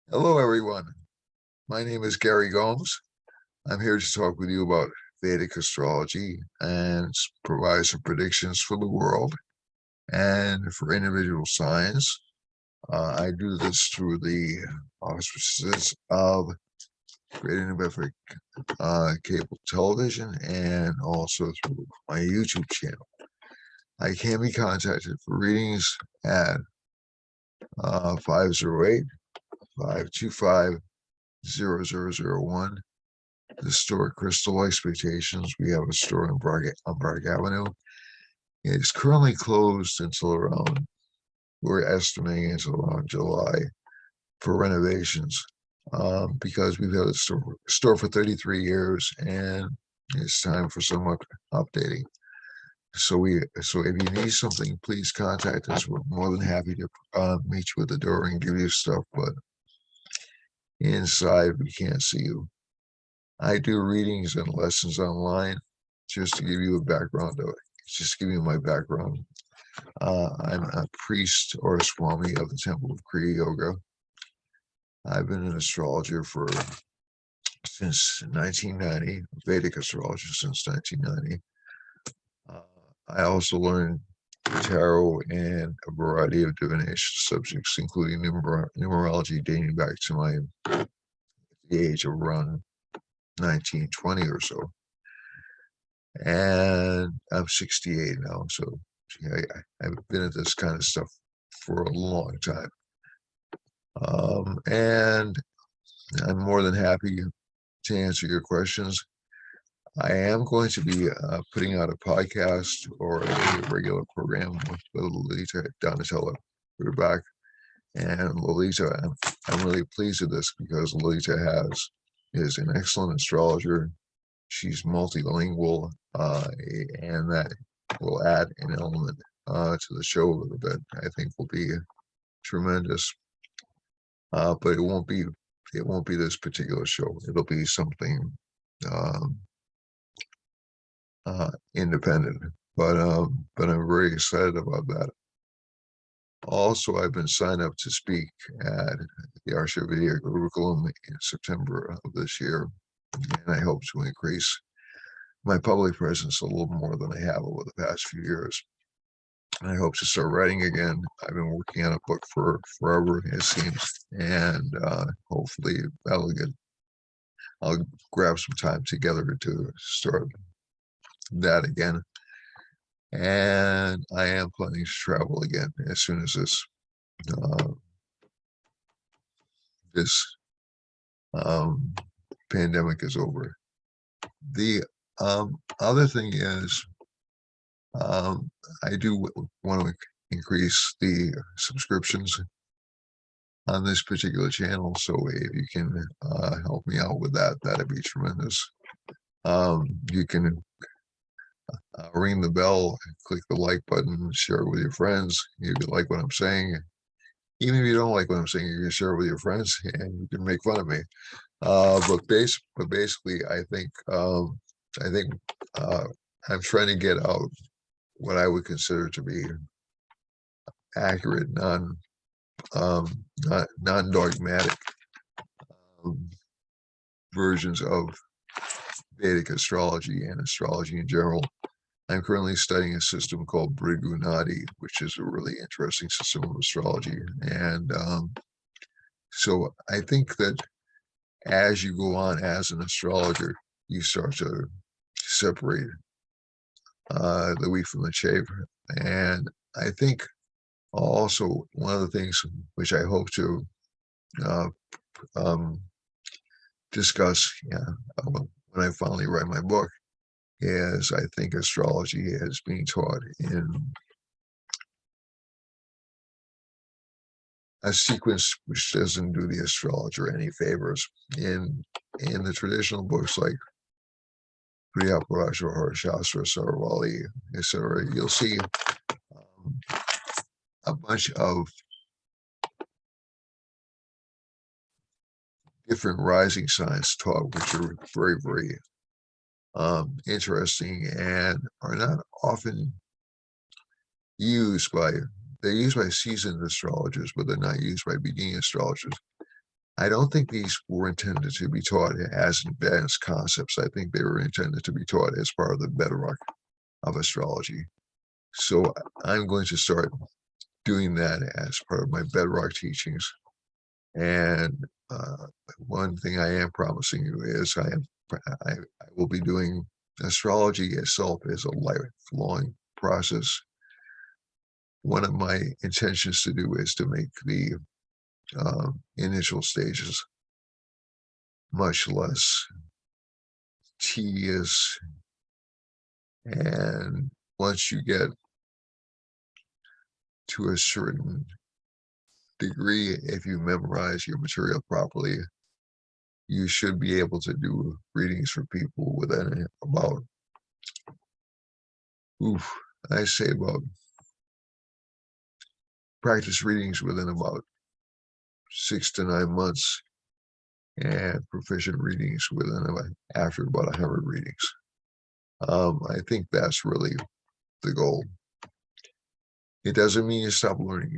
Hello, everyone. My name is Gary Gomes. I'm here to talk with you about Vedic astrology and provide some predictions for the world and for individual signs. I do this through the auspices of Great Innovative Cable Television and also through my YouTube channel. I can be contacted for readings at 508-525-0001. The store Crystal Expectations. We have a store on Park Avenue. It's currently closed until around, we're estimating until around July for renovations, because we've had a store for 33 years and it's time for some updating. So if you need something, please contact us. We're more than happy to meet you at the door and give you stuff, but inside we can't see you. I do readings and lessons online just to give you a background of it. Just to give you my background. I'm a priest or a Swami of the Temple of Kriya Yoga. I've been an astrologer since 1990, Vedic astrologer since 1990. I also learned tarot and a variety of divination subjects, including numerology dating back to the age of around 1920 or so. And I'm 68 now, so I've been at this kind of stuff for a long time. And I'm more than happy to answer your questions. I am going to be putting out a podcast or a regular program with Lolita Donatella. We're back. And Lolita, I'm really pleased with this because Lolita is an excellent astrologer. She's multilingual, and that will add an element to the show a little bit. I think will be tremendous. But it won't be this particular show. It'll be something independent. But I'm very excited about that. Also, I've been signed up to speak at the Arsha Vedic Curriculum in September of this year, and I hope to increase my public presence a little more than I have over the past few years. I hope to start writing again. I've been working on a book for forever, it seems, and hopefully I'll grab some time together to start that again. And I am planning to travel again as soon as this pandemic is over. The other thing is, I do want to increase the subscriptions on this particular channel. So if you can help me out with that, that'd be tremendous. You can ring the bell, click the like button, share it with your friends if you like what I'm saying. Even if you don't like what I'm saying, you can share it with your friends and you can make fun of me. But basically, I think I'm trying to get out what I would consider to be accurate, non-dogmatic versions of Vedic astrology and astrology in general. I'm currently studying a system called Bhrigu Nadi, which is a really interesting system of astrology. And so I think that as you go on as an astrologer, you start to separate the wheat from the chaff. And I think also one of the things which I hope to discuss when I finally write my book is I think astrology is being taught in a sequence which doesn't do the astrologer any favors. In the traditional books like Priyapurasha, Shastra, Saravali, etc., you'll see a bunch of different rising signs taught, which are very, very interesting and are not often used by, they're used by seasoned astrologers, but they're not used by beginning astrologers. I don't think these were intended to be taught as advanced concepts. I think they were intended to be taught as part of the bedrock of astrology. So I'm going to start doing that as part of my bedrock teachings. And one thing I am promising you is I will be doing astrology itself as a lifelong process. One of my intentions to do is to make the initial stages much less tedious. And once you get to a certain degree, if you memorize your material properly, you should be able to do readings for people within about, I say about practice readings within about 6 to 9 months, and proficient readings within after about 100 readings. I think that's really the goal. It doesn't mean you stop learning.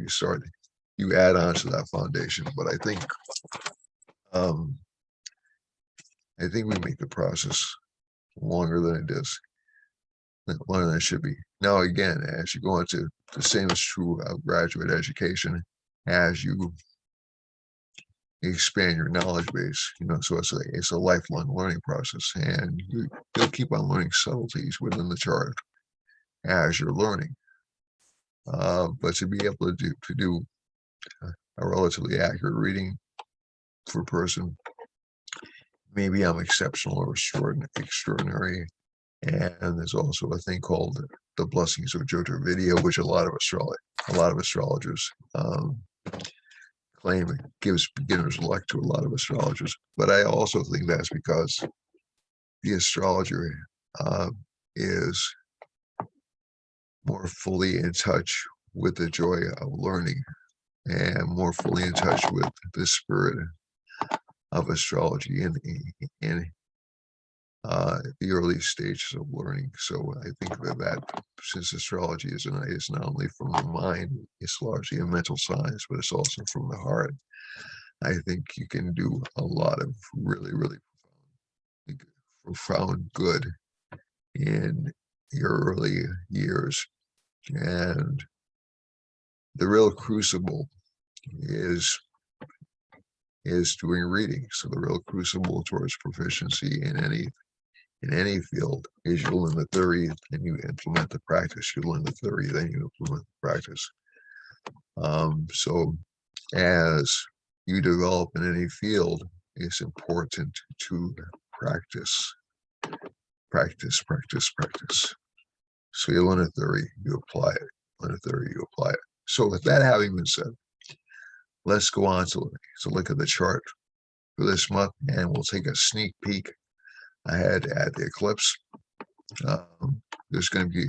You add on to that foundation. But I think we make the process longer than it is, longer than it should be. Now, again, as you go into, the same is true of graduate education, as you expand your knowledge base, so it's a lifelong learning process, and you'll keep on learning subtleties within the chart as you're learning. But to be able to do a relatively accurate reading for a person, maybe I'm exceptional or extraordinary. And there's also a thing called the blessings of Jyotir Vidya, which a lot of astrologers claim it gives beginner's luck to a lot of astrologers. But I also think that's because the astrologer is more fully in touch with the joy of learning, and more fully in touch with the spirit of astrology in the early stages of learning. So I think that since astrology is not only from the mind, it's largely a mental science, but it's also from the heart. I think you can do a lot of really, really profound good in your early years. And the real crucible is doing reading. So the real crucible towards proficiency in any field is you learn the theory, then you implement the practice. You learn the theory, then you implement the practice. So as you develop in any field, it's important to practice. So you learn a theory, you apply it. Learn a theory, you apply it. So with that having been said, let's go on to look at the chart for this month, and we'll take a sneak peek ahead at the eclipse. There's going to be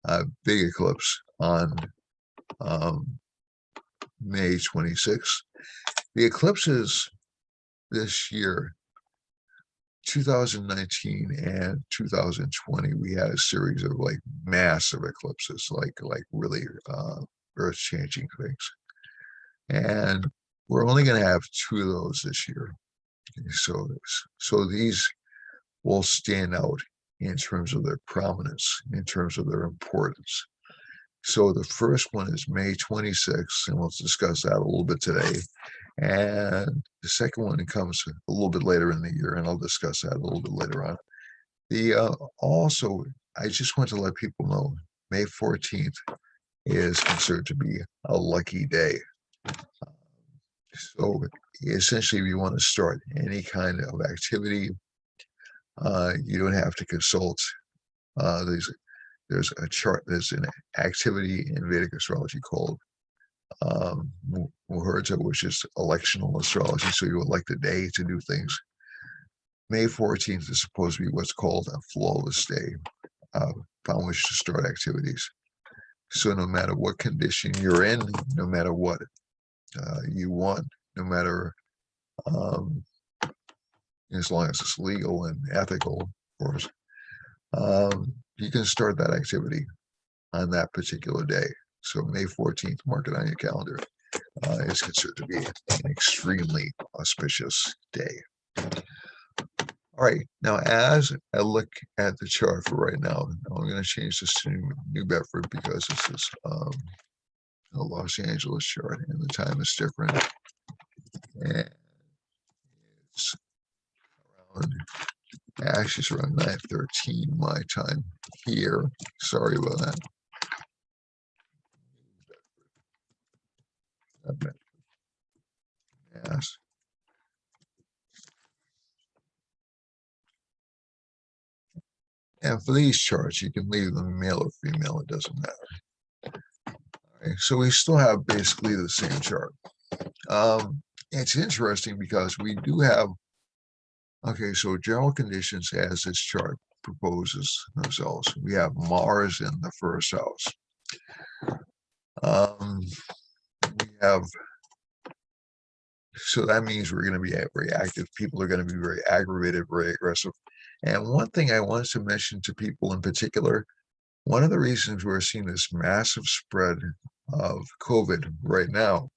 a big eclipse on May 26th. The eclipses this year, 2019 and 2020, we had a series of like massive eclipses, like really earth-changing things. And we're only going to have 2 of those this year. So these will stand out in terms of their prominence, in terms of their importance. So the first one is May 26th, and we'll discuss that a little bit today. And the second one comes a little bit later in the year, and I'll discuss that a little bit later on. Also, I just want to let people know, May 14th is considered to be a lucky day. So essentially, if you want to start any kind of activity, you don't have to consult. There's a chart, there's an activity in Vedic astrology called Muhurta, which is electional astrology. So you elect a day to do things. May 14th is supposed to be what's called a flawless day, upon which to start activities. So no matter what condition you're in, no matter what you want, no matter as long as it's legal and ethical, of course, you can start that activity on that particular day. So May 14th, mark it on your calendar. Is considered to be an extremely auspicious day. All right, now as I look at the chart for right now, I'm going to change this to New Bedford because this is a Los Angeles chart and the time is different. And it's around, actually it's around 9:13 my time here. Sorry about that. Yes. And for these charts, you can leave them male or female, it doesn't matter. All right, so we still have basically the same chart. It's interesting because we do have, okay, so general conditions as this chart proposes themselves. We have Mars in the first house. We have, so that means we're going to be very active. People are going to be very aggravated, very aggressive. And one thing I wanted to mention to people in particular, one of the reasons we're seeing this massive spread of COVID right now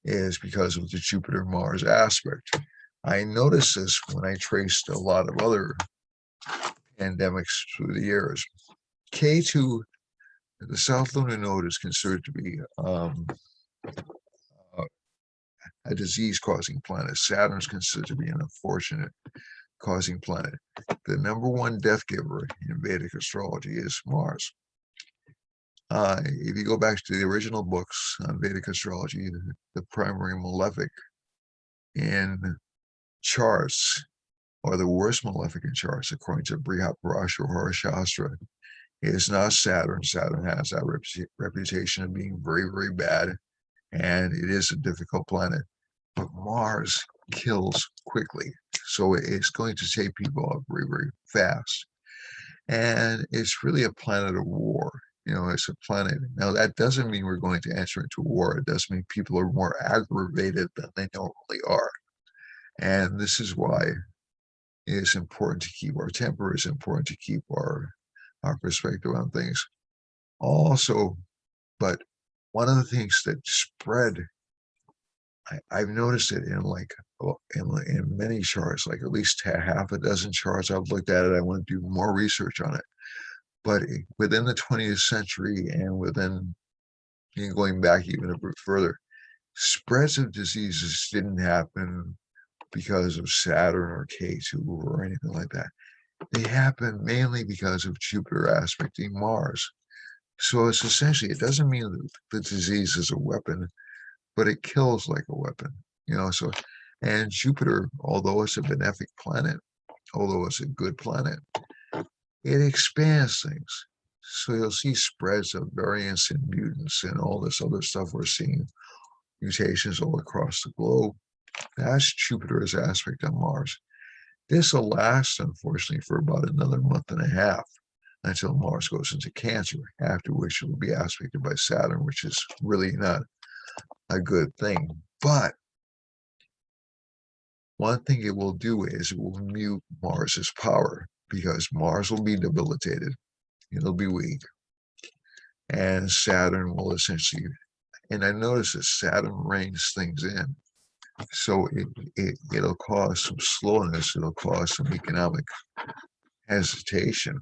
is because of the Jupiter-Mars aspect. I noticed this when I traced a lot of other pandemics through the years. K2, the South Lunar Node, is considered to be a disease-causing planet. Saturn is considered to be an unfortunate causing planet. The number one death giver in Vedic astrology is Mars. If you go back to the original books on Vedic astrology, the primary malefic in charts, or the worst malefic in charts, according to Brihaparashara Shastra, is not Saturn. Saturn has that reputation of being very, very bad, and it is a difficult planet. But Mars kills quickly, so it's going to take people out very, very fast. And it's really a planet of war. You know, it's a planet. Now, that doesn't mean we're going to enter into war. It does mean people are more aggravated than they normally are. And this is why it is important to keep our temper. It's important to keep our perspective on things. Also, but one of the things that spread, I've noticed it in like in many charts, like at least half a dozen charts I've looked at it. I want to do more research on it. But within the 20th century and within going back even a bit further, spreads of diseases didn't happen because of Saturn or K2 or anything like that. They happen mainly because of Jupiter aspecting Mars. So it's essentially, it doesn't mean that the disease is a weapon, but it kills like a weapon, you know. So, and Jupiter, although it's a benefic planet, although it's a good planet, it expands things. So you'll see spreads of variants and mutants and all this other stuff we're seeing, mutations all across the globe. That's Jupiter's aspect on Mars. This will last, unfortunately, for about another month and a half until Mars goes into Cancer, after which it will be aspected by Saturn, which is really not a good thing. But one thing it will do is it will mute Mars's power, because Mars will be debilitated. It'll be weak. And Saturn will essentially, and I notice that Saturn reins things in. So it'll cause some slowness. It'll cause some economic hesitation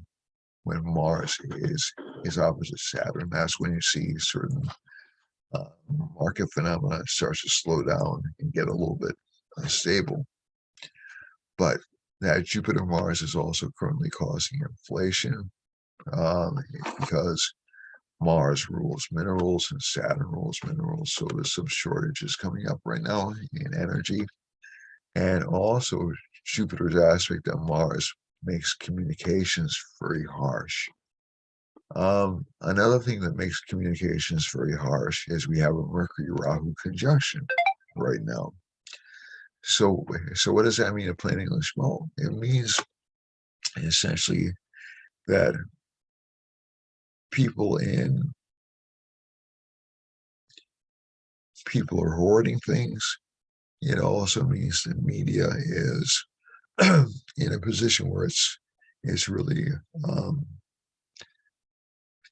when Mars is opposite Saturn. That's when you see certain market phenomena starts to slow down and get a little bit unstable. But that Jupiter-Mars is also currently causing inflation because Mars rules minerals and Saturn rules minerals. So there's some shortages coming up right now in energy. And also Jupiter's aspect on Mars makes communications very harsh. Another thing that makes communications very harsh is we have a Mercury-Rahu conjunction right now. So what does that mean in plain English? Well, it means essentially that people are hoarding things. It also means the media is in a position where it's really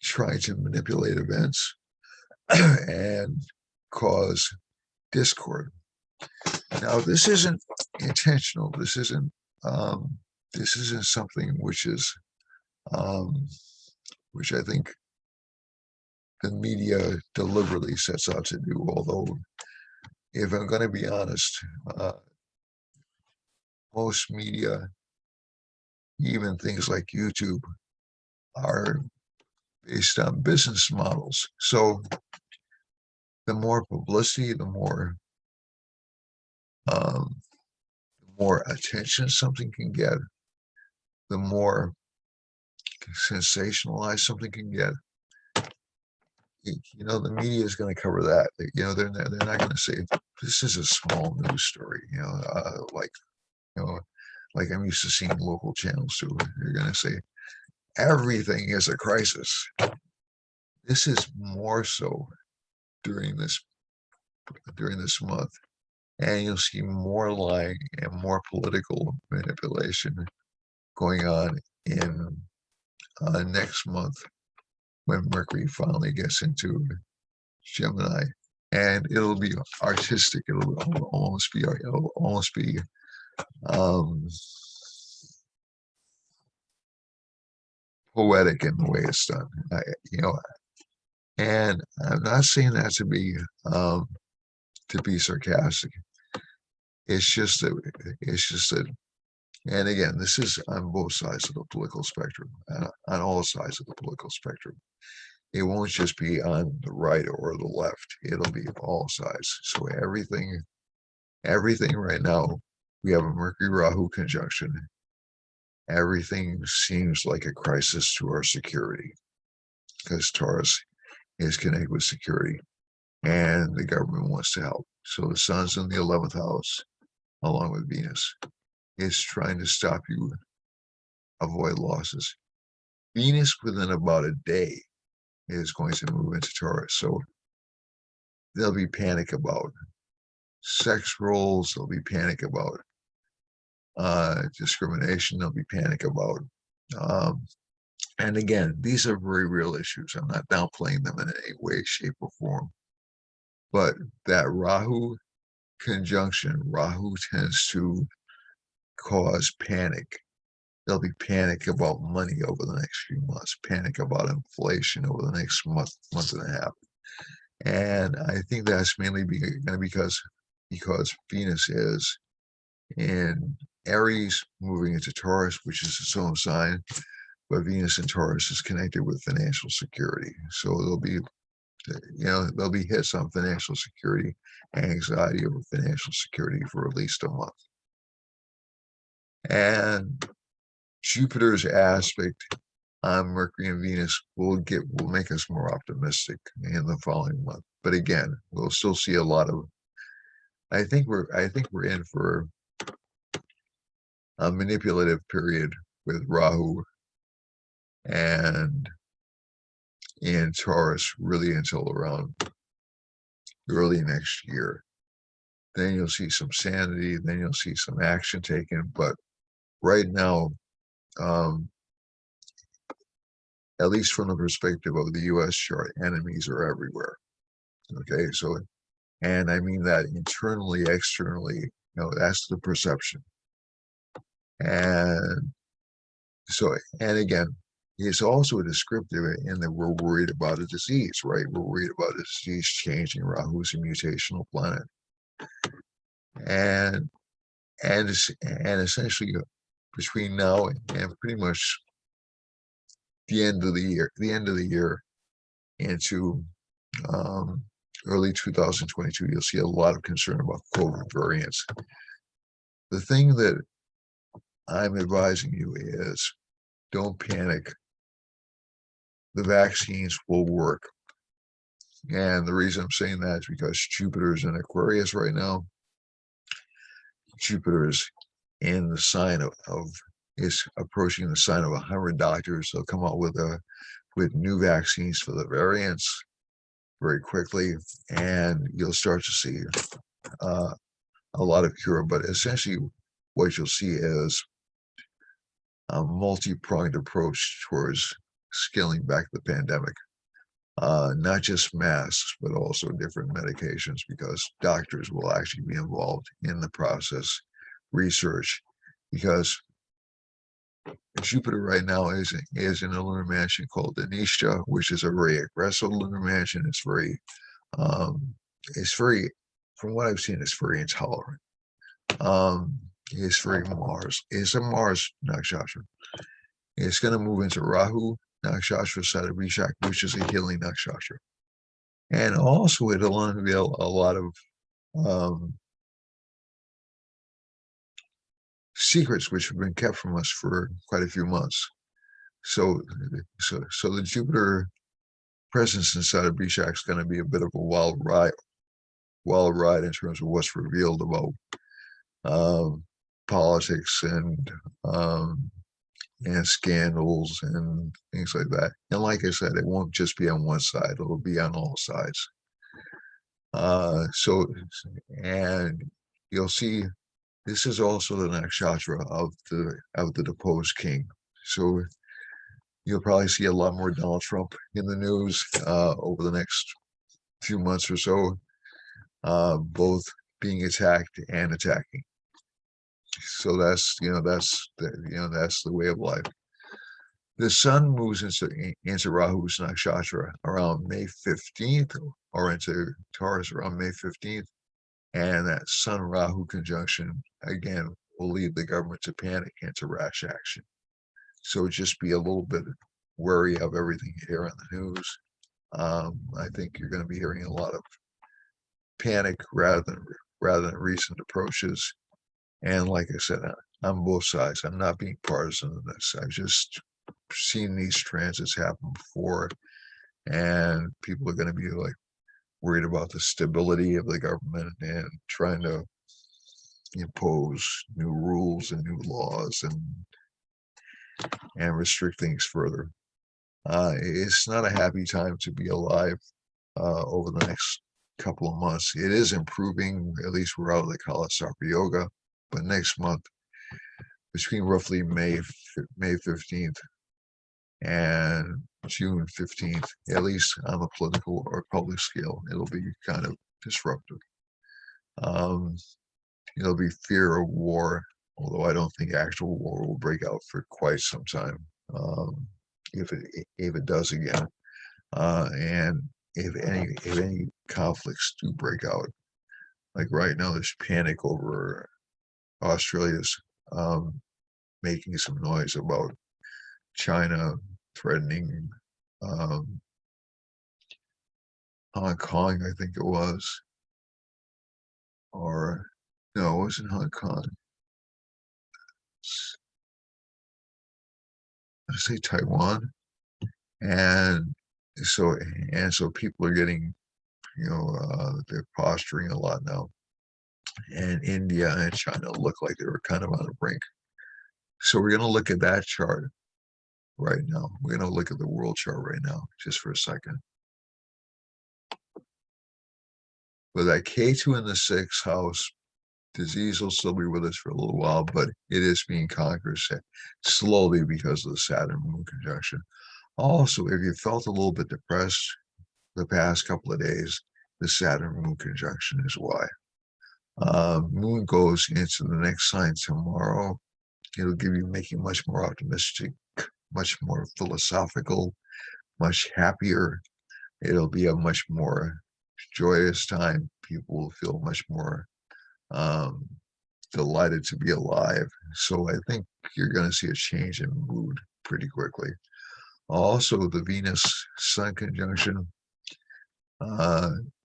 trying to manipulate events and cause discord. Now, this isn't intentional. This isn't something um, which I think the media deliberately sets out to do. Although, if I'm going to be honest, uh, most media, even things like YouTube, are based on business models. So the more publicity, um, the more attention something can get, the more sensationalized something can get. The media is going to cover that. They're not going to say this is a small news story. You know, like I'm used to seeing local channels do. They're going to say everything is a crisis. This is more so during this month, and you'll see more lying and more political manipulation going on in next month when Mercury finally gets into Gemini, and it'll be artistic. It'll almost be um, poetic in the way it's done. You know, and I'm not saying that to be sarcastic. It's just that, and again, this is on both sides of the political spectrum, on all sides of the political spectrum. It won't just be on the right or the left. It'll be all sides. So everything right now, we have a Mercury Rahu conjunction. Everything seems like a crisis to our security because Taurus is connected with security and the government wants to help. So the sun's in the 11th house along with Venus. It's trying to stop you, avoid losses. Venus within about a day is going to move into Taurus. So there'll be panic about sex roles. There'll be panic about discrimination. There'll be panic about, and again, these are very real issues. I'm not downplaying them in any way, shape, or form. But that Rahu conjunction, Rahu tends to cause panic. There'll be panic about money over the next few months, panic about inflation over the next month and a half. And I think that's mainly because Venus is in Aries moving into Taurus, which is its own sign, but Venus in Taurus is connected with financial security. So there'll be hits on financial security, anxiety over financial security for at least a month. And Jupiter's aspect on Mercury and Venus will make us more optimistic in the following month. But again, we'll still see a lot of. I think we're in for a manipulative period with Rahu and in Taurus really until around early next year. Then you'll see some sanity. Then you'll see some action taken. But right now, at least from the perspective of the U.S. chart, enemies are everywhere. Okay, so, and I mean that internally, externally, that's the perception. And so, and again, it's also descriptive in that we're worried about a disease, right? We're worried about a disease changing. Rahu's a mutational planet. And essentially between now and pretty much the end of the year into early 2022, you'll see a lot of concern about COVID variants. The thing that I'm advising you is don't panic. The vaccines will work. And the reason I'm saying that is because Jupiter is in Aquarius right now. Jupiter is in the sign is approaching the sign of 100 doctors. They'll come out with new vaccines for the variants very quickly, and you'll start to see a lot of cure. But essentially, what you'll see is a multi-pronged approach towards scaling back the pandemic. not just masks, but also different medications, because doctors will actually be involved in the process, research, because Jupiter right now is in a lunar mansion called Denisha, which is a very aggressive lunar mansion. Um, it's very, from what I've seen, it's very intolerant. It's very Mars. It's a Mars nakshatra. It's going to move into Rahu nakshatra Sadabhishak, which is a healing nakshatra. And also it'll unveil a lot of secrets which have been kept from us for quite a few months. So the Jupiter presence inside of Bishak is going to be a bit of a wild ride in terms of what's revealed about politics and scandals and things like that. And like I said, it won't just be on one side; it'll be on all sides. And you'll see this is also the nakshatra of the deposed king. So you'll probably see a lot more Donald Trump in the news over the next few months or so, both being attacked and attacking. So that's the way of life. The sun moves into Rahu's nakshatra around May 15th, or into Taurus around May 15th, and that Sun Rahu conjunction again will lead the government to panic and to rash action. So just be a little bit wary of everything you hear on the news. I think you're going to be hearing a lot of panic rather than recent approaches. And like I said, on both sides, I'm not being partisan in this. I've just seen these transits happen before, and people are going to be like worried about the stability of the government and trying to impose new rules and new laws and restrict things further. It's not a happy time to be alive over the next couple of months. It is improving, at least we're out of the Kala Sarpa Yoga, but next month, between roughly May 15th and June 15th, at least on the political or public scale, it'll be kind of disruptive. There'll be fear of war, although I don't think actual war will break out for quite some time, if it does again. And if any conflicts do break out, like right now, there's panic over Australia's making some noise about China threatening Hong Kong, I think it was, or no, it wasn't Hong Kong. I say Taiwan, and so people are getting, they're posturing a lot now, and India and China look like they were kind of on the brink. So we're going to look at that chart right now. We're going to look at the world chart right now, just for a second. With that K2 in the 6th house, disease will still be with us for a little while, but it is being conquered slowly because of the Saturn Moon conjunction. Also, if you felt a little bit depressed the past couple of days, the Saturn Moon conjunction is why. Moon goes into the next sign tomorrow. It'll give you making much more optimistic, much more philosophical, much happier. It'll be a much more joyous time. People will feel much more delighted to be alive. So I think you're going to see a change in mood pretty quickly. Also, the Venus-Sun conjunction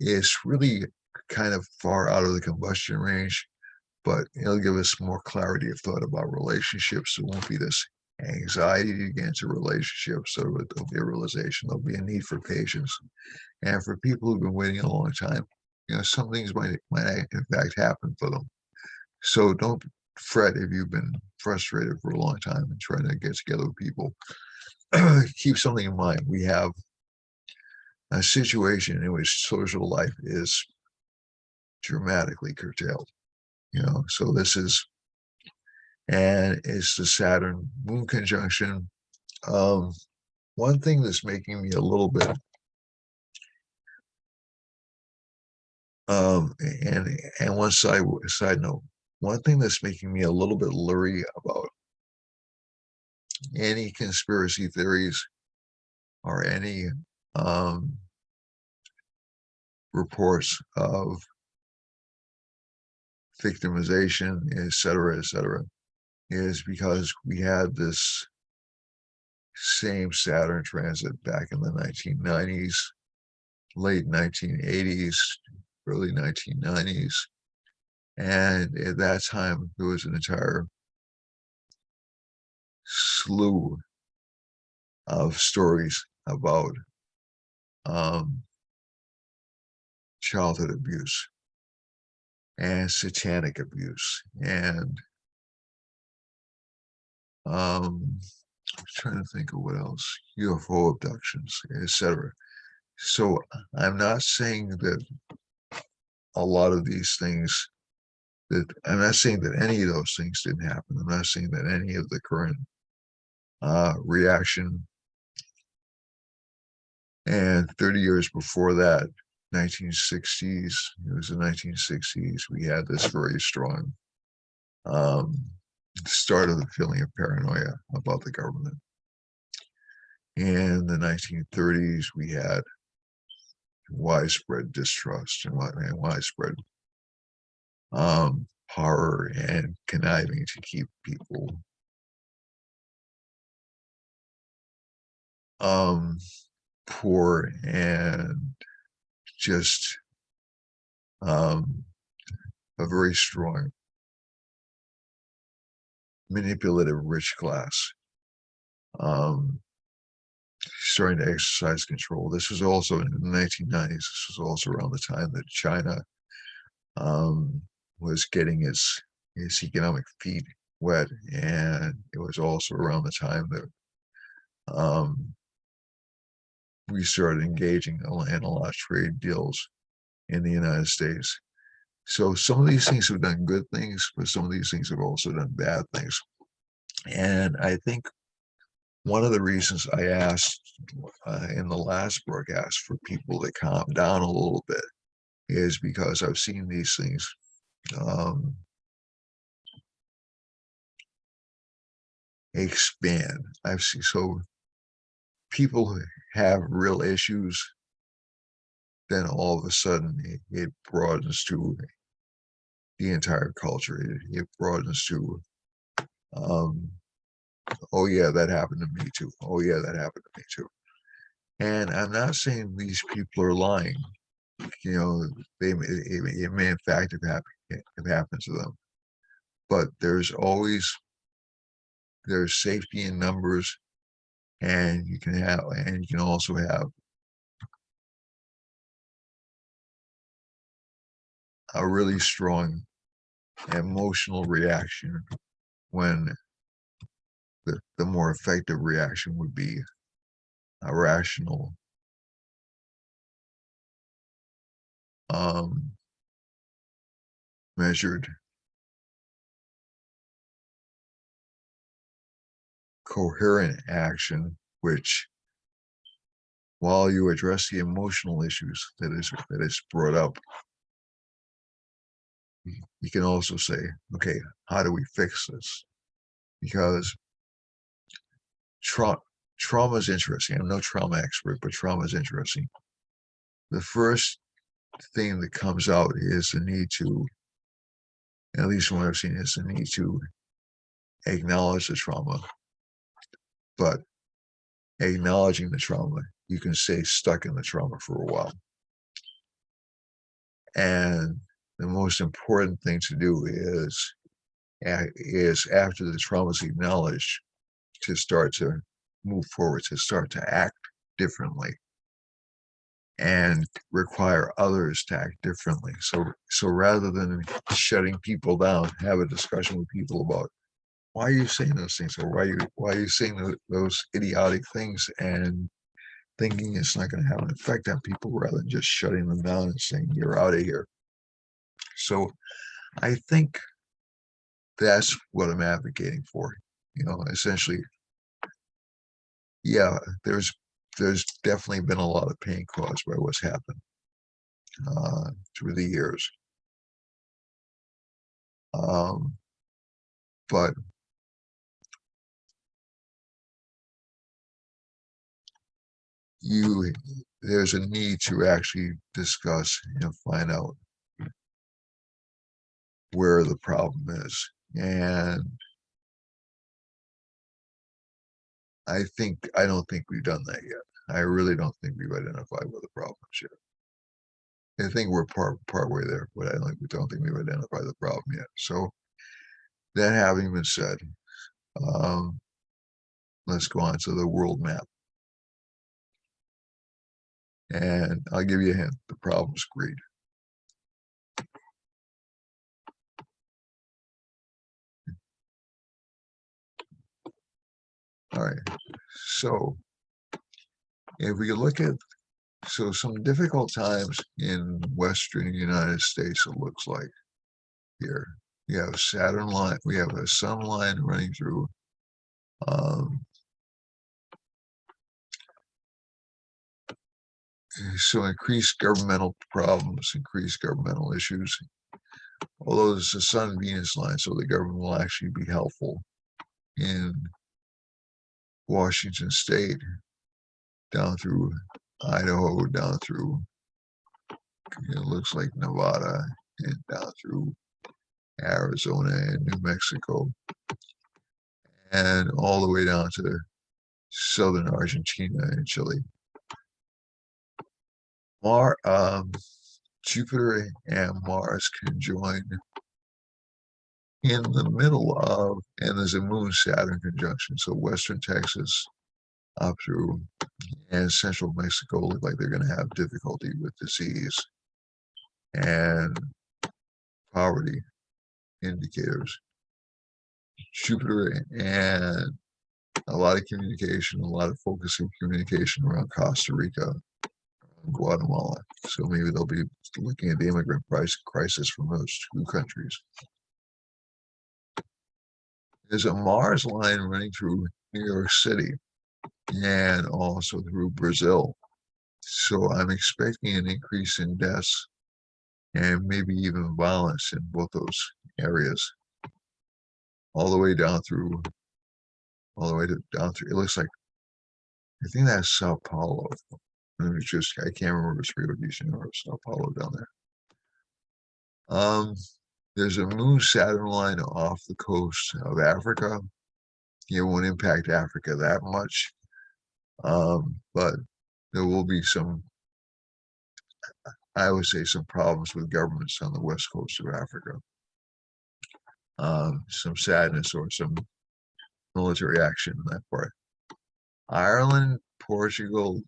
is really kind of far out of the combustion range, but it'll give us more clarity of thought about relationships. It won't be this anxiety to get into relationships. So there'll be a realization, there'll be a need for patience. And for people who've been waiting a long time, some things might in fact happen for them. So don't fret if you've been frustrated for a long time and trying to get together with people. Keep something in mind. We have a situation in which social life is dramatically curtailed. So this is, and it's the Saturn Moon conjunction. One thing that's making me a little bit And one side note, one thing that's making me a little bit leery about any conspiracy theories or any reports of victimization, et cetera, is because we had this same Saturn transit back in the 1990s, late 1980s, early 1990s. And at that time, there was an entire slew of stories about childhood abuse and satanic abuse and I'm trying to think of what else, UFO abductions, etc. So I'm not saying that a lot of these things I'm not saying that any of those things didn't happen. I'm not saying that any of the current reaction and 30 years before that, 1960s, it was the 1960s, we had this very strong start of the feeling of paranoia about the government. In the 1930s, we had widespread distrust and widespread horror and conniving to keep people poor and just a very strong manipulative rich class starting to exercise control. This was also in the 1990s. This was also around the time that China was getting its economic feet wet, and it was also around the time that we started engaging in a lot of trade deals in the United States. So some of these things have done good things, but some of these things have also done bad things. And I think one of the reasons I asked in the last broadcast for people to calm down a little bit is because I've seen these things expand. I've seen, so people have real issues, then all of a sudden it broadens to the entire culture. It broadens to, oh yeah, that happened to me too. Oh yeah, that happened to me too. And I'm not saying these people are lying. You know, it may in fact have happened to them. But there's safety in numbers, and you can also have a really strong emotional reaction when the more effective reaction would be a rational, measured, coherent action, which, while you address the emotional issues that is brought up, you can also say, okay, how do we fix this? Because trauma is interesting. I'm no trauma expert, but trauma is interesting. The first thing that comes out is the need to, at least from what I've seen, is the need to acknowledge the trauma. But acknowledging the trauma, you can stay stuck in the trauma for a while. And the most important thing to do is after the trauma is acknowledged, to start to move forward, to start to act differently and require others to act differently. So rather than shutting people down, have a discussion with people about, why are you saying those things, or why are you saying those idiotic things, and thinking it's not going to have an effect on people, rather than just shutting them down and saying, you're out of here. So I think that's what I'm advocating for. You know, essentially, yeah, there's definitely been a lot of pain caused by what's happened. through the years. But there's a need to actually discuss and find out where the problem is. And I don't think we've done that yet. I really don't think we've identified what the problem is yet. I think we're part way there, but we don't think we've identified the problem yet. So that having been said, let's go on to the world map. And I'll give you a hint. The problem is greed. All right. So if we look at some difficult times in Western United States, it looks like here. We have a Saturn line, we have a sun line running through. So increased governmental problems, increased governmental issues. Although it's a Sun-Venus line, so the government will actually be helpful in Washington State, down through Idaho, down through, it looks like Nevada, and down through Arizona and New Mexico, and all the way down to southern Argentina and Chile. Jupiter and Mars conjoin in the middle of, and there's a Moon-Saturn conjunction. So western Texas up through and central Mexico look like they're going to have difficulty with disease and poverty indicators. Jupiter and a lot of communication, a lot of focus of communication around Costa Rica, Guatemala. So maybe they'll be looking at the immigrant crisis from those two countries. There's a Mars line running through New York City and also through Brazil. So I'm expecting an increase in deaths and maybe even violence in both those areas. All the way down through, it looks like, I think that's Sao Paulo. I can't remember if it's Rio de Janeiro or Sao Paulo down there. There's a Moon-Saturn line off the coast of Africa. It won't impact Africa that much, but there will be some, I would say, some problems with governments on the west coast of Africa. Some sadness or some military action in that part. Ireland, Portugal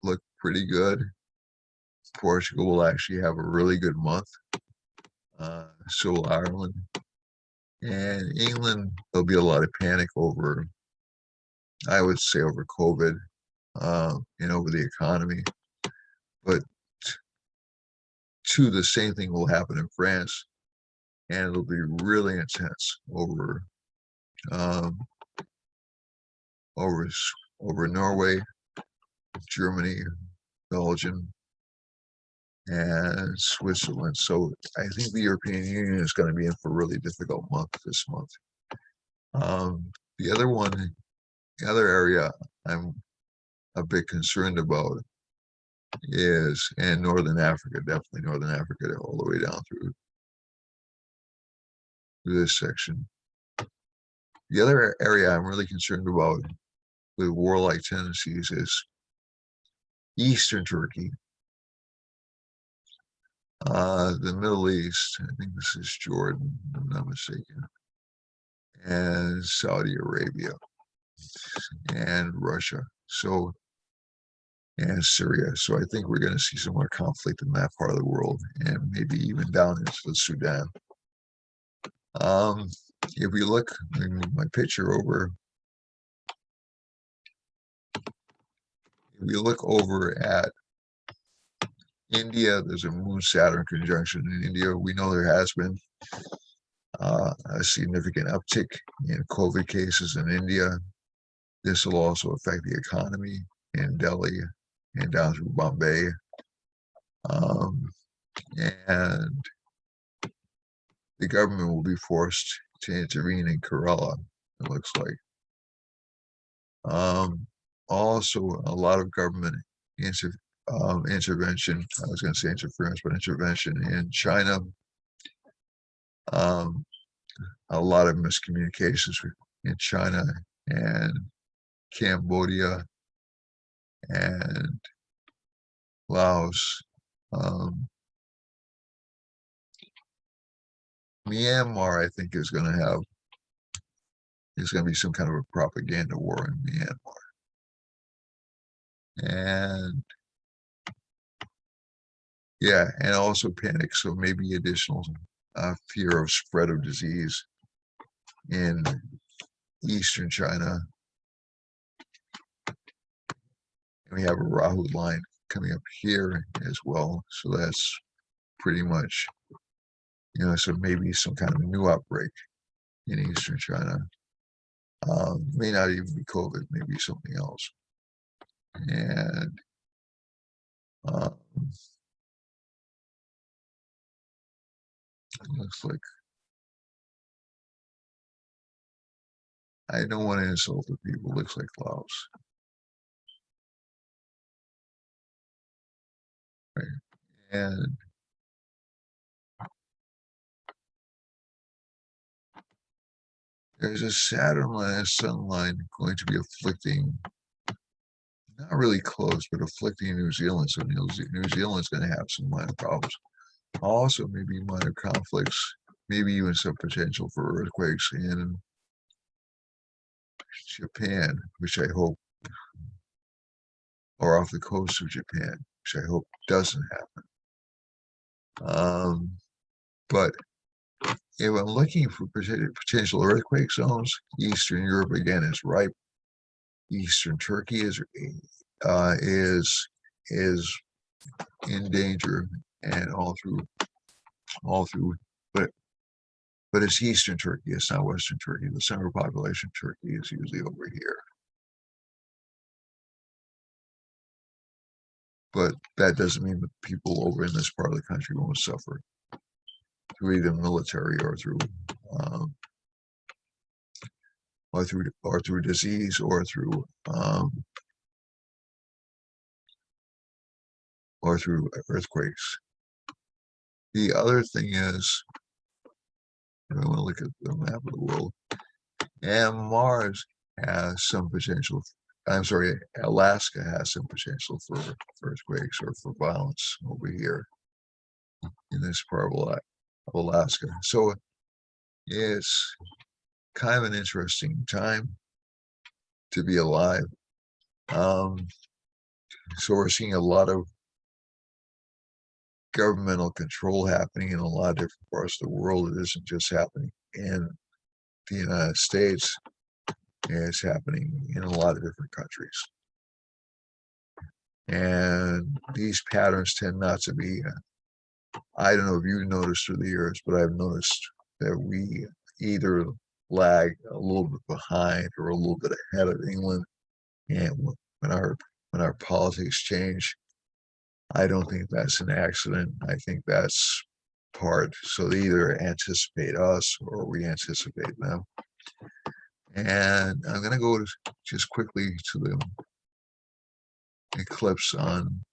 look pretty good. Portugal will actually have a really good month. So will Ireland. And England, there'll be a lot of panic over, I would say, over COVID and over the economy. But the same thing will happen in France, and it'll be really intense over Norway, Germany, Belgium, and Switzerland. So I think the European Union is going to be in for a really difficult month this month. The other area I'm a bit concerned about is, and Northern Africa, definitely Northern Africa, all the way down through this section. The other area I'm really concerned about with warlike tendencies is Eastern Turkey, the Middle East. I think this is Jordan, if I'm not mistaken, and Saudi Arabia, and Russia. So, and Syria. So I think we're going to see some more conflict in that part of the world, and maybe even down into the Sudan. If we look, let me move my picture over. If we look over at India, there's a Moon-Saturn conjunction in India. We know there has been a significant uptick in COVID cases in India. This will also affect the economy in Delhi and down through Bombay. And the government will be forced to intervene in Kerala, it looks like. Also, a lot of government intervention, I was going to say interference, but intervention in China. Um, a lot of miscommunications in China and Cambodia and Laos. Myanmar, I think, is going to be some kind of a propaganda war in Myanmar. And yeah, and also panic. So maybe additional fear of spread of disease in eastern China. And we have a Rahu line coming up here as well. So that's pretty much, so maybe some kind of new outbreak in eastern China. May not even be COVID, maybe something else. And looks like I don't want to insult the people. Looks like Laos. Right. And there's a Saturn and a Sun line going to be afflicting, not really close, but afflicting New Zealand. So New Zealand's going to have some minor problems. Also, maybe minor conflicts, maybe even some potential for earthquakes in Japan, which I hope, or off the coast of Japan, which I hope doesn't happen. But if I'm looking for potential earthquake zones, Eastern Europe again is ripe. Eastern Turkey is in danger, and all through, but it's Eastern Turkey, it's not Western Turkey. The center of population of Turkey is usually over here. But that doesn't mean the people over in this part of the country won't suffer through either military or through disease or through earthquakes. The other thing is, I want to look at the map of the world, and Mars has some potential. I'm sorry, Alaska has some potential for earthquakes or for violence over here in this part of Alaska. So it's kind of an interesting time to be alive. So we're seeing a lot of governmental control happening in a lot of different parts of the world. It isn't just happening in the United States. It's happening in a lot of different countries. And these patterns tend not to be, I don't know if you've noticed through the years, but I've noticed that we either lag a little bit behind or a little bit ahead of England. And when our politics change, I don't think that's an accident. I think that's part. So they either anticipate us or we anticipate them. And I'm going to go just quickly to the eclipse on,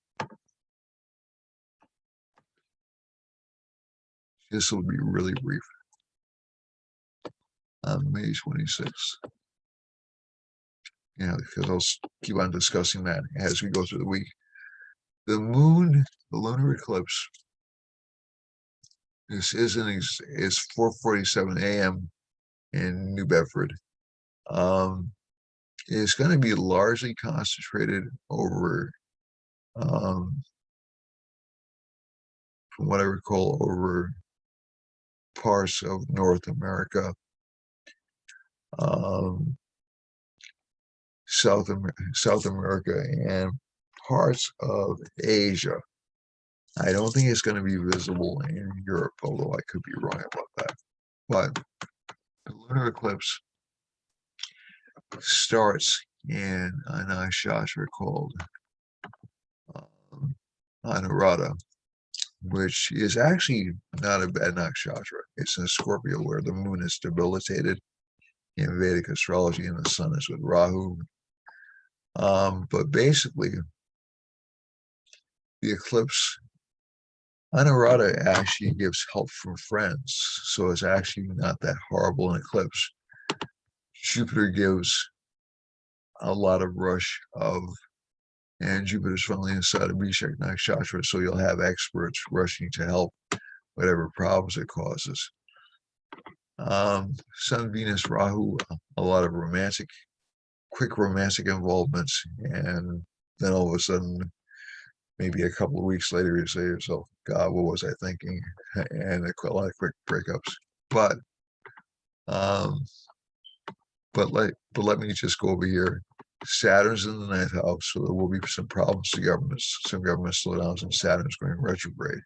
this will be really brief, on May 26th. Because I'll keep on discussing that as we go through the week. The moon, the lunar eclipse, is 4:47 a.m. in New Bedford. It's going to be largely concentrated over, from what I recall, over parts of North America, South America, and parts of Asia. I don't think it's going to be visible in Europe, although I could be wrong about that. But the lunar eclipse starts in a nakshatra called Anuradha. which is actually not a bad nakshatra. It's in Scorpio where the moon is debilitated in Vedic astrology and the sun is with Rahu. But basically, the eclipse, Anuradha actually gives help from friends. So it's actually not that horrible an eclipse. Jupiter gives a lot of rush of, and Jupiter's finally inside of Vishak Nakshatra, so you'll have experts rushing to help whatever problems it causes. Sun, Venus, Rahu, a lot of quick romantic involvements, and then all of a sudden, maybe a couple of weeks later, you say to yourself, God, what was I thinking? And a lot of quick breakups. But let me just go over here. Saturn's in the ninth house, so there will be some problems to governments, some government slowdowns, and Saturn's going retrograde.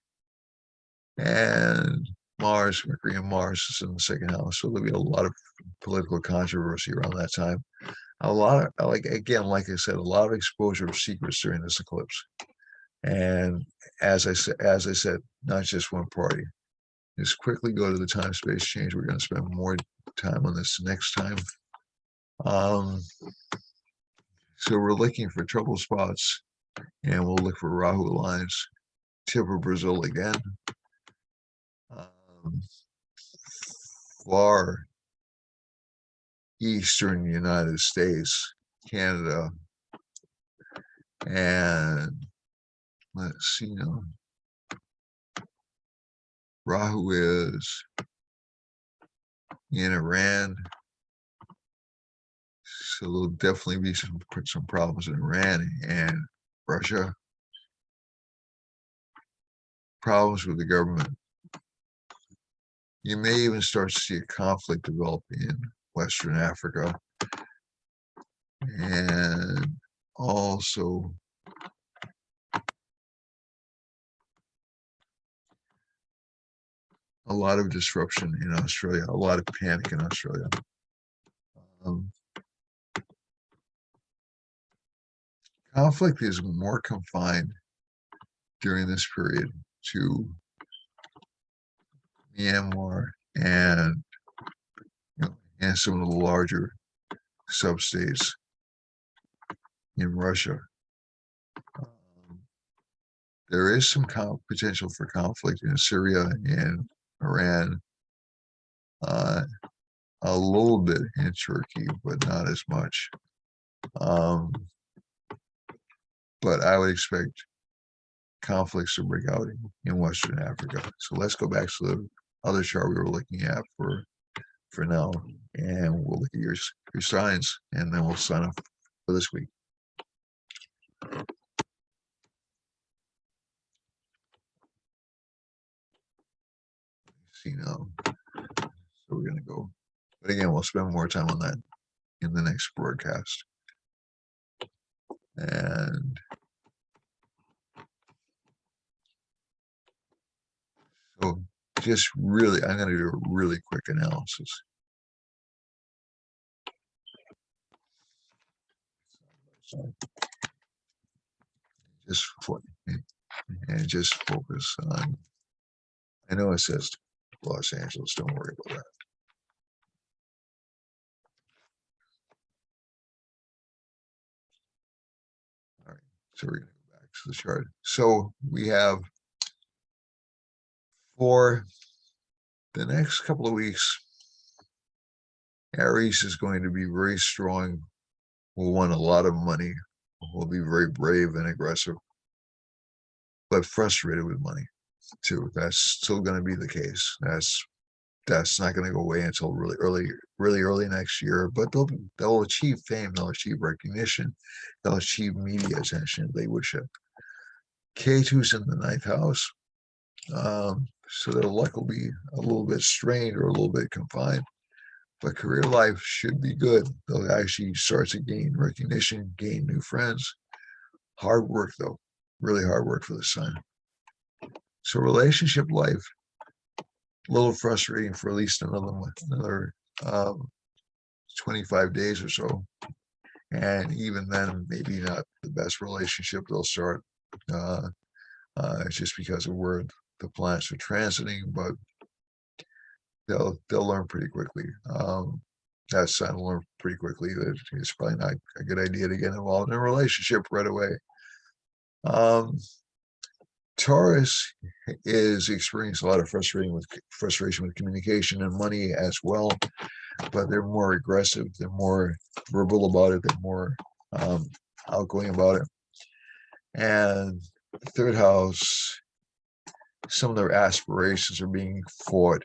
And Mars, Mercury and Mars is in the second house, so there'll be a lot of political controversy around that time. A lot of, like I said, a lot of exposure of secrets during this eclipse. And as I said, not just one party. Just quickly go to the time-space change. We're going to spend more time on this next time. So we're looking for trouble spots, and we'll look for Rahu lines. Tip of Brazil again. Far eastern United States, Canada, and let's see now. Rahu is in Iran, so there'll definitely be some problems in Iran and Russia. Problems with the government. You may even start to see a conflict develop in Western Africa, and also a lot of disruption in Australia, a lot of panic in Australia. Conflict is more confined during this period to Myanmar and and some of the larger sub-states in Russia. There is some potential for conflict in Syria and Iran, a little bit in Turkey, but not as much. But I would expect conflicts to break out in Western Africa. So let's go back to the other chart we were looking at for now, and we'll look at your signs, and then we'll sign off for this week. See now, so we're gonna go, but again, we'll spend more time on that in the next broadcast. And so just really, I'm gonna do a really quick analysis. Just focus on, I know it says Los Angeles, don't worry about that. All right, so we're gonna go back to the chart. So we have, for the next couple of weeks, Aries is going to be very strong, will want a lot of money, will be very brave and aggressive, but frustrated with money too. That's still going to be the case. That's not going to go away until really early next year. But they'll achieve fame, they'll achieve recognition, they'll achieve media attention if they wish it. K2's in the ninth house, so their luck will be a little bit strained or a little bit confined. But career life should be good. They'll actually start to gain recognition, gain new friends. Hard work though, really hard work for the sun. So relationship life, a little frustrating for at least another 25 days or so. And even then, maybe not the best relationship they'll start, just because of where the planets are transiting, but they'll learn pretty quickly. That sign will learn pretty quickly that it's probably not a good idea to get involved in a relationship right away. Taurus is experiencing a lot of frustration with communication and money as well, but they're more aggressive, they're more verbal about it, they're more outgoing about it. And the third house, some of their aspirations are being fought.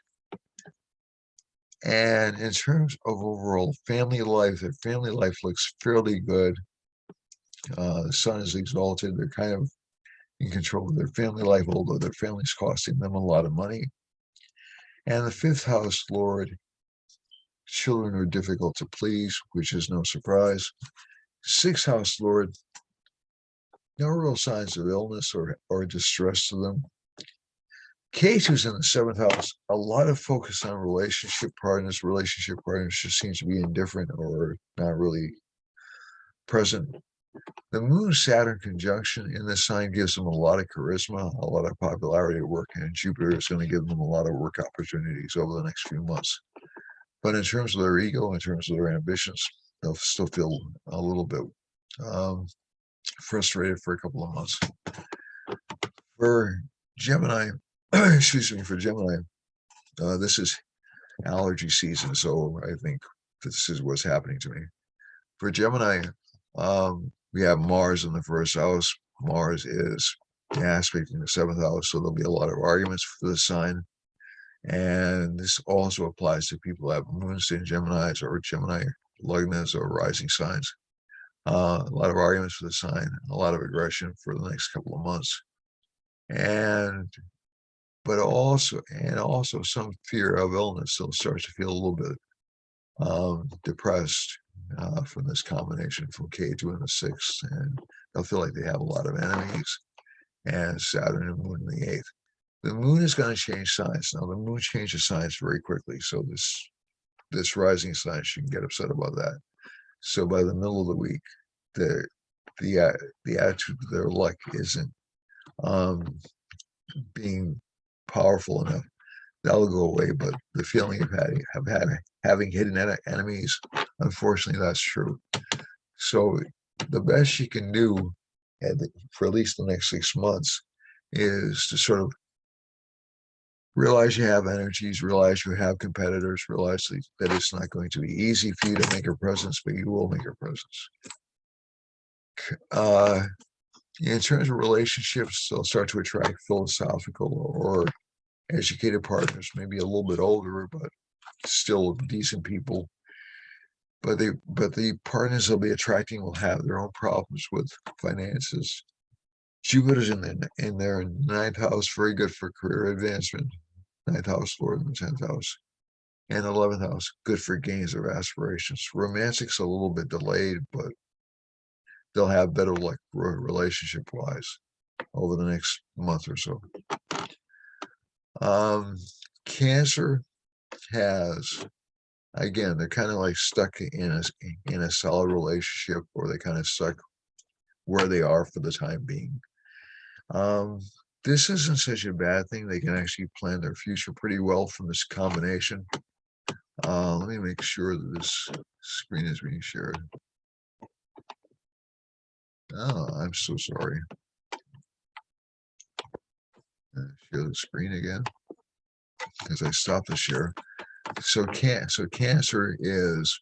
And in terms of overall family life, their family life looks fairly good. The sun is exalted. They're kind of in control of their family life, although their family's costing them a lot of money. And the fifth house lord, children are difficult to please, which is no surprise. Sixth house lord, no real signs of illness or distress to them. K2's in the seventh house, a lot of focus on relationship partners. Relationship partners just seems to be indifferent or not really present. The Moon-Saturn conjunction in this sign gives them a lot of charisma, a lot of popularity at work, and Jupiter is going to give them a lot of work opportunities over the next few months. But in terms of their ego, in terms of their ambitions, they'll still feel a little bit frustrated for a couple of months. For Gemini, excuse me, for Gemini, this is allergy season, so I think this is what's happening to me. For Gemini, we have Mars in the first house. Mars is aspecting the seventh house, so there'll be a lot of arguments for the sign. And this also applies to people who have moons in Geminis or Gemini lugnas or rising signs. A lot of arguments for the sign, a lot of aggression for the next couple of months. But also some fear of illness. They'll start to feel a little bit depressed from this combination from K2 in the sixth, and they'll feel like they have a lot of enemies. And Saturn and Moon in the eighth. The Moon is going to change signs. Now, the Moon changes signs very quickly, so this rising sign shouldn't get upset about that. So by the middle of the week, the attitude of their luck isn't being powerful enough. That'll go away, but the feeling of having hidden enemies, unfortunately, that's true. So the best you can do for at least the next 6 months is to sort of realize you have energies, realize you have competitors, realize that it's not going to be easy for you to make a presence, but you will make a presence. In terms of relationships, they'll start to attract philosophical or educated partners, maybe a little bit older, but still decent people. But the partners they'll be attracting will have their own problems with finances. Jupiter's in their ninth house, very good for career advancement. Ninth house lord in the 10th house. And 11th house, good for gains of aspirations. Romantic's a little bit delayed, but they'll have better luck relationship-wise over the next month or so. Cancer has, again, they're kind of like stuck in a solid relationship, or they kind of stuck where they are for the time being. This isn't such a bad thing. They can actually plan their future pretty well from this combination. Let me make sure that this screen is being shared. Oh, I'm so sorry. Share the screen again because I stopped the share. So Cancer is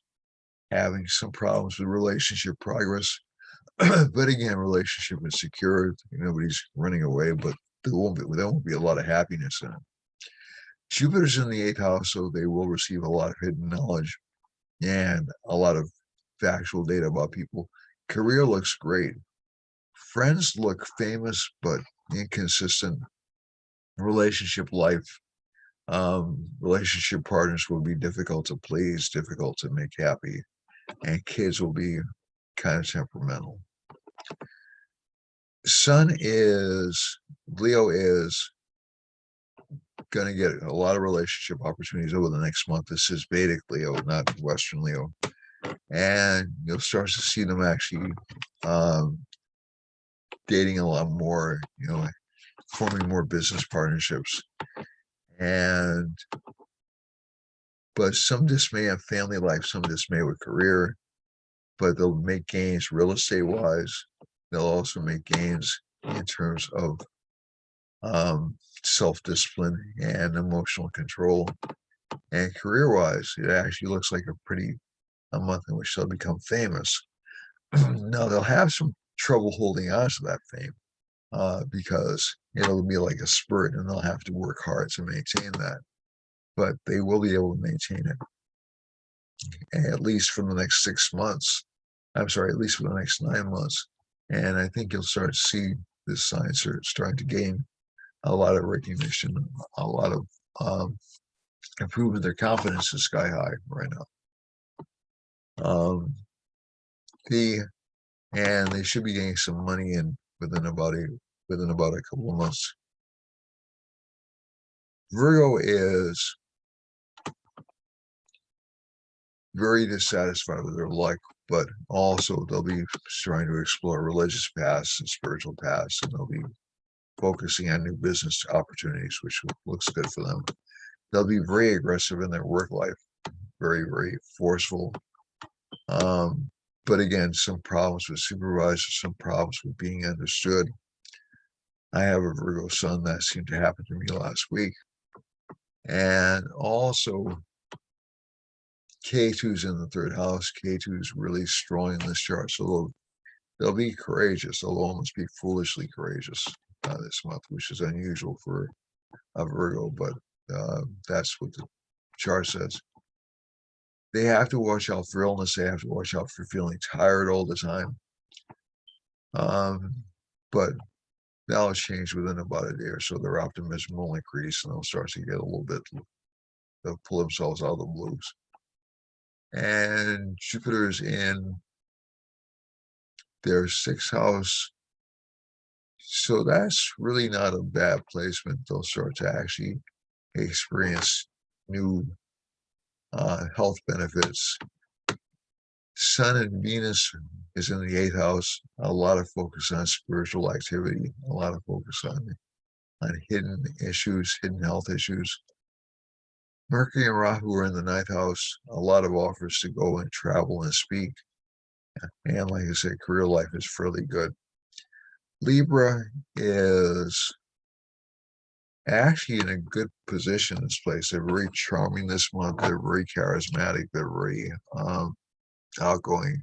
having some problems with relationship progress. But again, relationship is secure. Nobody's running away, but there won't be a lot of happiness in it. Jupiter's in the 8th house, so they will receive a lot of hidden knowledge and a lot of factual data about people. Career looks great. Friends look famous but inconsistent. Relationship life, relationship partners will be difficult to please, difficult to make happy, and kids will be kind of temperamental. Leo is going to get a lot of relationship opportunities over the next month. This is Vedic Leo, not Western Leo. And you'll start to see them actually dating a lot more, forming more business partnerships, but some dismay in family life, some dismay with career, but they'll make gains real estate wise. They'll also make gains in terms of self-discipline and emotional control. And career-wise, it actually looks like a month in which they'll become famous. Now they'll have some trouble holding on to that fame because it'll be like a spurt, and they'll have to work hard to maintain that. But they will be able to maintain it at least for the next 6 months. I'm sorry, at least for the next 9 months. And I think you'll start to see this science starting to gain a lot of recognition, a lot of improvement. Their confidence is sky high right now. And they should be getting some money in within about a couple of months. Virgo is very dissatisfied with their luck, but also they'll be trying to explore religious paths and spiritual paths, and they'll be focusing on new business opportunities, which looks good for them. They'll be very aggressive in their work life, very, very forceful. But again, some problems with supervisors, some problems with being understood. I have a Virgo sun. That seemed to happen to me last week. And also, K2's in the 3rd house. K2 is really strong in this chart. So they'll be courageous. They'll almost be foolishly courageous this month, which is unusual for a Virgo, but that's what the chart says. They have to watch out for illness. They have to watch out for feeling tired all the time. But that'll change within about a day or so. Their optimism will increase, and they'll start to get a little bit, they'll pull themselves out of the blues. And Jupiter's in their 6th house. So that's really not a bad placement. They'll start to actually experience new health benefits. Sun and Venus is in the 8th house. A lot of focus on spiritual activity, a lot of focus on hidden issues, hidden health issues. Mercury and Rahu are in the 9th house. A lot of offers to go and travel and speak. And like I said, career life is fairly good. Libra is actually in a good position in this place. They're very charming this month. They're very charismatic. They're very outgoing.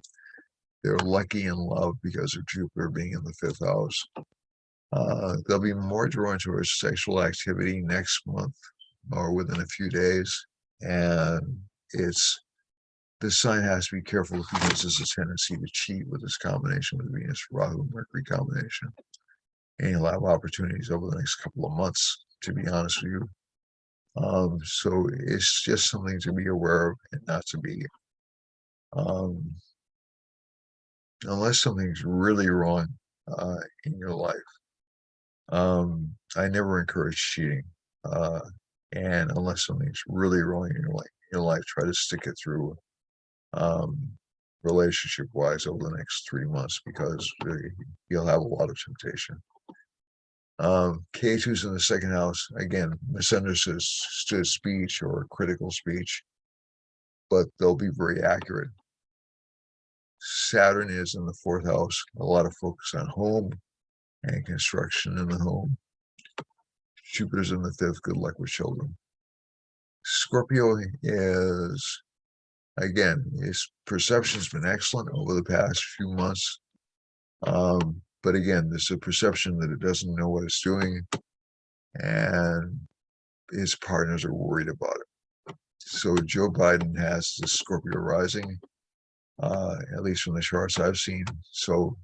They're lucky in love because of Jupiter being in the 5th house. They'll be more drawn towards sexual activity next month or within a few days. And the sign has to be careful because there's a tendency to cheat with this combination with Venus, Rahu, Mercury combination. And you'll have opportunities over the next couple of months, to be honest with you. So it's just something to be aware of and not to be, unless something's really wrong in your life. I never encourage cheating. And unless something's really wrong in your life, try to stick it through relationship-wise over the next 3 months, because you'll have a lot of temptation. K2's in the 2nd house. Again, misunderstood speech or critical speech, but they'll be very accurate. Saturn is in the 4th house. A lot of focus on home and construction in the home. Jupiter's in the 5th. Good luck with children. Scorpio is, again, his perception's been excellent over the past few months. But again, there's a perception that it doesn't know what it's doing, and his partners are worried about it. So Joe Biden has the Scorpio rising, at least from the charts I've seen. So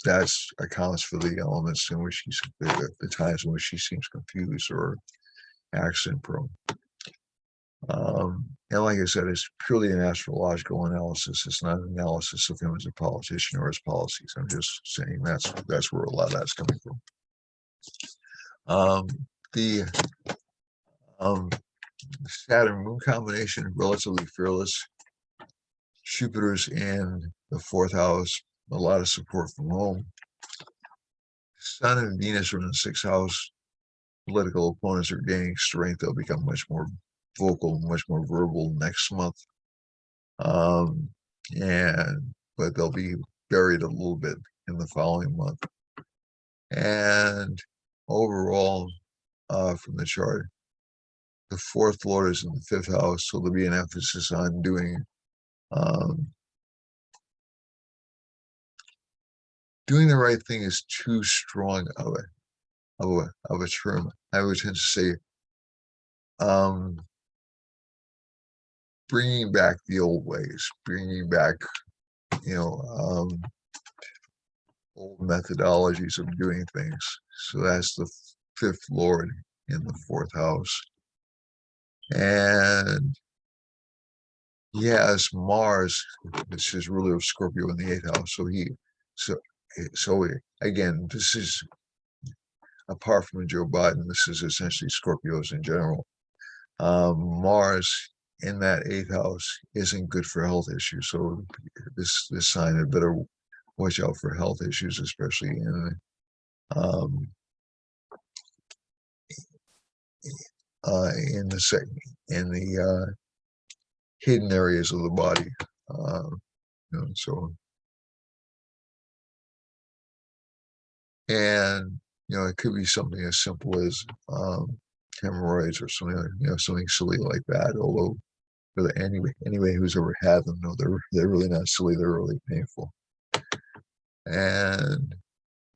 that's accounts for the elements in which the times in which he seems confused or accent prone. And like I said, it's purely an astrological analysis. It's not an analysis of him as a politician or his policies. I'm just saying that's where a lot of that's coming from. The Saturn Moon combination, relatively fearless. Jupiter's in the 4th house, a lot of support from home. Sun and Venus are in the 6th house. political opponents are gaining strength. They'll become much more vocal, much more verbal next month. But they'll be buried a little bit in the following month. And overall, from the chart, the fourth lord is in the fifth house, so there'll be an emphasis on doing the right thing is too strong of a term. I would tend to say bringing back the old ways, bringing back old methodologies of doing things. So that's the fifth lord in the fourth house. And he has Mars, which is ruler of Scorpio, in the eighth house. So again, this is apart from Joe Biden, this is essentially Scorpios in general. Mars in that eighth house isn't good for health issues. So this sign had better watch out for health issues, especially in the hidden areas of the body. So and it could be something as simple as hemorrhoids or something, something silly like that. Although anyway, who's ever had them know they're really not silly. They're really painful. And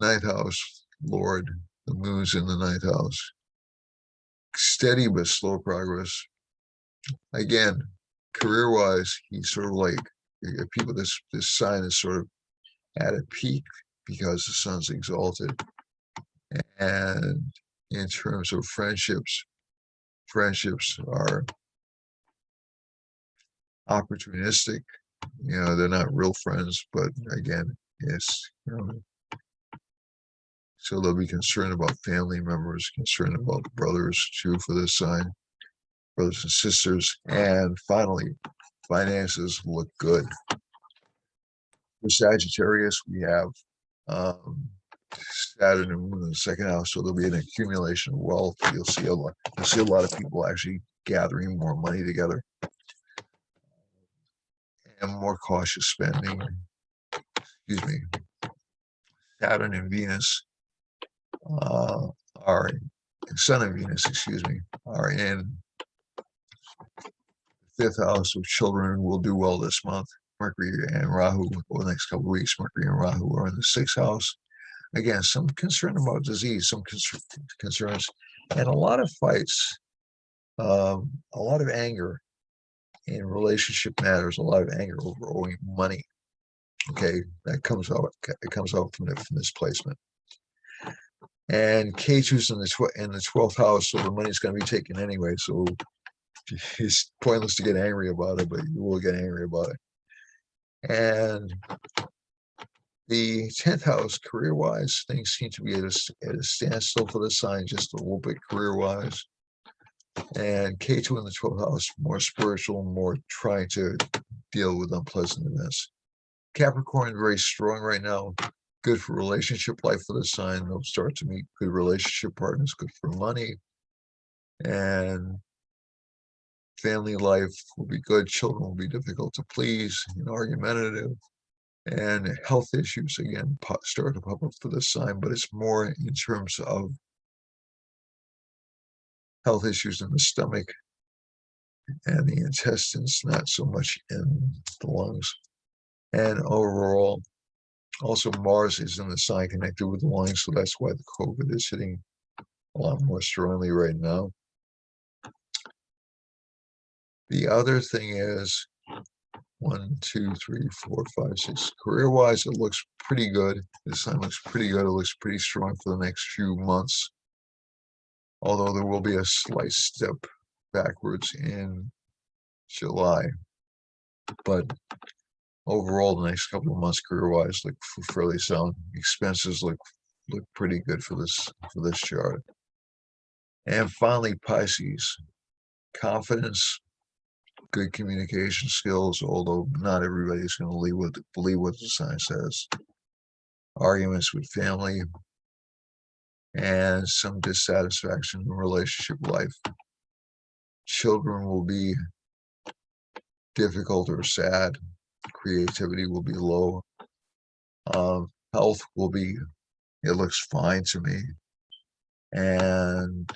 ninth house lord, the moon's in the ninth house. Steady but slow progress. Again, career-wise, he's sort of like people. This sign is sort of at a peak because the sun's exalted. And in terms of friendships are opportunistic. They're not real friends, but again, it's so they'll be concerned about family members, concerned about brothers too for this sign, brothers and sisters. And finally, finances look good. For Sagittarius, we have Saturn and Moon in the second house, so there'll be an accumulation of wealth. You'll see a lot of people actually gathering more money together, and more cautious spending. Excuse me. Saturn and Venus Sun and Venus, are in the fifth house, so children will do well this month. Mercury and Rahu, over the next couple of weeks, Mercury and Rahu are in the sixth house. Again, some concern about disease, some concerns, and a lot of fights, a lot of anger in relationship matters, a lot of anger over owing money. Okay, that comes out. It comes out from this placement. And K2's in the 12th house, so the money's going to be taken anyway. So it's pointless to get angry about it, but you will get angry about it. And the 10th house, career-wise, things seem to be at a standstill for the sign, just a little bit career-wise. And K2 in the 12th house, more spiritual, more trying to deal with unpleasant events. Capricorn, very strong right now. Good for relationship life for the sign. They'll start to meet good relationship partners, good for money. And family life will be good. Children will be difficult to please and argumentative. And health issues, again, start to pop up for this sign, but it's more in terms of health issues in the stomach and the intestines, not so much in the lungs. And overall, also Mars is in the sign connected with the lungs, so that's why the COVID is hitting a lot more strongly right now. The other thing is 1, 2, 3, 4, 5, 6. Career-wise, it looks pretty good. This sign looks pretty good. It looks pretty strong for the next few months. Although there will be a slight step backwards in July. But overall, the next couple of months, career-wise, look fairly sound. Expenses look pretty good for this chart. And finally, Pisces. Confidence, good communication skills, although not everybody's going to believe what the sign says. Arguments with family, and some dissatisfaction in relationship life. Children will be difficult or sad. Creativity will be low. Health will be, it looks fine to me. And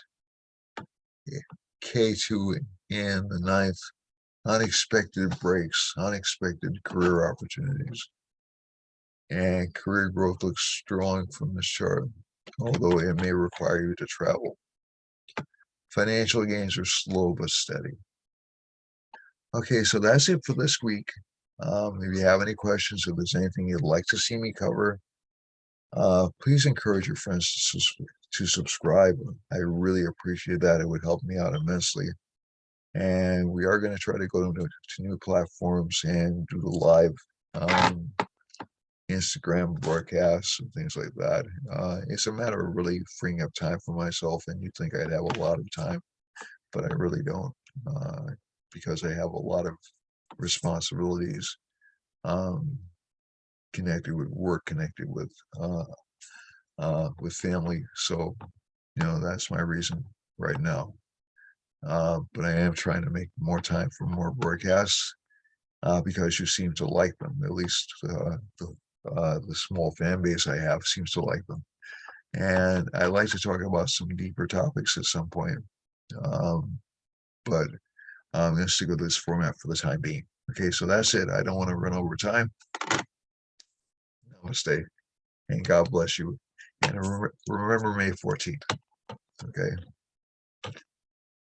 K2 in the ninth, unexpected breaks, unexpected career opportunities. And career growth looks strong from this chart, although it may require you to travel. Financial gains are slow but steady. Okay, so that's it for this week. If you have any questions, if there's anything you'd like to see me cover, please encourage your friends to subscribe. I really appreciate that. It would help me out immensely. And we are going to try to go to new platforms and do the live Instagram broadcasts and things like that. It's a matter of really freeing up time for myself, and you'd think I'd have a lot of time, but I really don't, because I have a lot of responsibilities connected with work, connected with family. So, that's my reason right now. But I am trying to make more time for more broadcasts because you seem to like them. At least the small fan base I have seems to like them. And I like to talk about some deeper topics at some point. But I'm going to stick with this format for the time being. Okay, so that's it. I don't want to run over time. Namaste, and God bless you. And remember May 14th. Okay.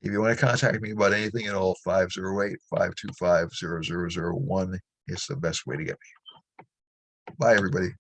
If you want to contact me about anything at all, 508-525-0001 is the best way to get me. Bye, everybody.